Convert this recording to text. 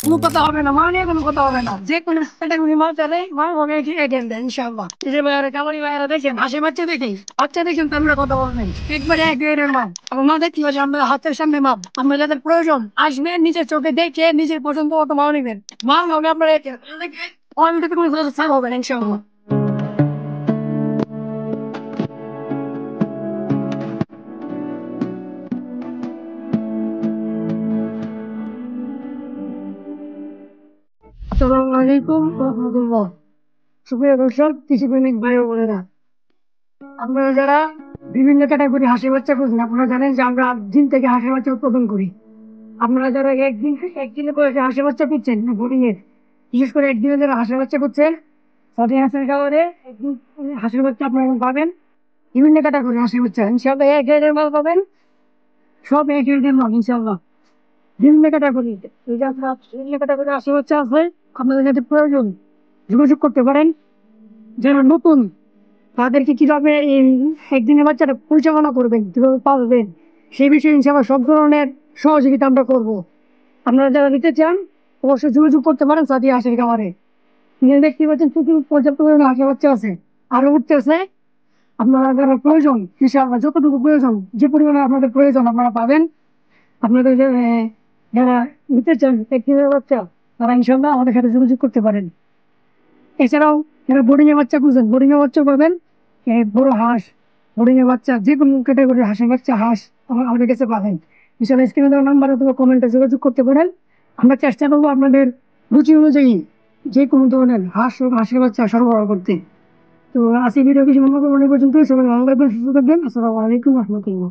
কোনো কথা হবে না, মা নিয়ে কোনো কথা হবে না। যে কোনো ক্যাটাগরি মাল চালে মা হবে এগেন দেন ইনশাআল্লাহ। এই যে ভাইয়ারা কামারি ভাইয়ারা দেখেন হাসি বাচ্চা দেখেই বাচ্চা দেখেন তো আমরা কথা বলবেন একবারে এক গ্রেডের মাপ। আমার মা দেখতে পাচ্ছি আমরা হাতের সামনে মাপ, আমরা যাদের প্রয়োজন আসবেন নিজের চোখে দেখে নিজের পছন্দ মতো মাল নেবেন। মাল হবে আপনার অনলাইনে কোনো সার হবে না ইনশাআল্লাহ। আসসালামু আলাইকুম রহমতুল্লাহ। সুপ্রিয় দর্শক, কৃষিপ্রেমিক ভাই ও বোনেরা, আপনারা যারা বিভিন্ন ক্যাটাগরি হাঁসের বাচ্চা খুঁজছেন, আপনারা জানেন যে আমরা দিন থেকে হাঁসের বাচ্চা উৎপাদন করি। আপনারা যারা একদিনে করে হাঁসের বাচ্চা খুঁজছেন বোর্ডিং এর, বিশেষ করে একদিনে যারা হাঁসের বাচ্চা খুঁজছেন, তাদের হাঁসের খাবারে একদিন হাঁসের বাচ্চা আপনারা পাবেন। বিভিন্ন ক্যাটাগরি হাঁসের বাচ্চা ইনশাআল্লাহ এক গ্রেডের মাল পাবেন, সব এক গ্রেডের মাল ইনশাআল্লাহ। বিভিন্ন ক্যাটাগরি এই যে আপনার বিভিন্ন ক্যাটাগরি হাঁসের বাচ্চা আছে, আপনাদের যাতে প্রয়োজন যোগাযোগ করতে পারেন। যারা নতুন তাদেরকে কিভাবে এই একদিনের বাচ্চাটা পরিচালনা করবেন, কিভাবে পালবেন, সেই বিষয়ে ইনশাআল্লাহ সব ধরনের সহযোগিতা আমরা করবো। আপনারা যারা নিতে চান অবশ্যই যোগাযোগ করতে পারেন সাদিয়া হাঁসের খামারে। নিজে দেখতে পাচ্ছেন প্রচুর পর্যাপ্ত পরিমাণে হাঁসের বাচ্চা আছে, আরো উঠতেছে। আপনারা যারা প্রয়োজন ইনশাআল্লাহ যতটুকু প্রয়োজন, যে পরিমাণে আপনাদের প্রয়োজন আপনারা পাবেন। আপনাদের যারা নিতে চান একদিনের বাচ্চা, তারা ইনশাআল্লাহ আমাদের সাথে যোগাযোগ করতে পারেন। এছাড়াও যারা বোর্ডিং এর বাচ্চা খুঁজছেন, বোর্ডিং এর বাচ্চা পাবেন। বড় হাঁস, বোর্ডিং এর বাচ্চা, যে কোনো ক্যাটাগরির হাঁসের বাচ্চা হাঁস আমাদের কাছে পাবেন। ইনশাআল্লাহ স্ক্রিনে দেওয়া নাম্বার অথবা কমেন্টে যোগাযোগ করতে পারেন। আমরা চেষ্টা করবো আপনাদের রুচি অনুযায়ী যে কোনো ধরনের হাঁস ও হাঁসের বাচ্চা সরবরাহ করতে। তো আজকে ভিডিও কিছু মনে করবো পর্যন্ত। সবাই ভালো থাকবেন, সুস্থ থাকবেন। আসসালামু আলাইকুম রহমতুল্লাহ।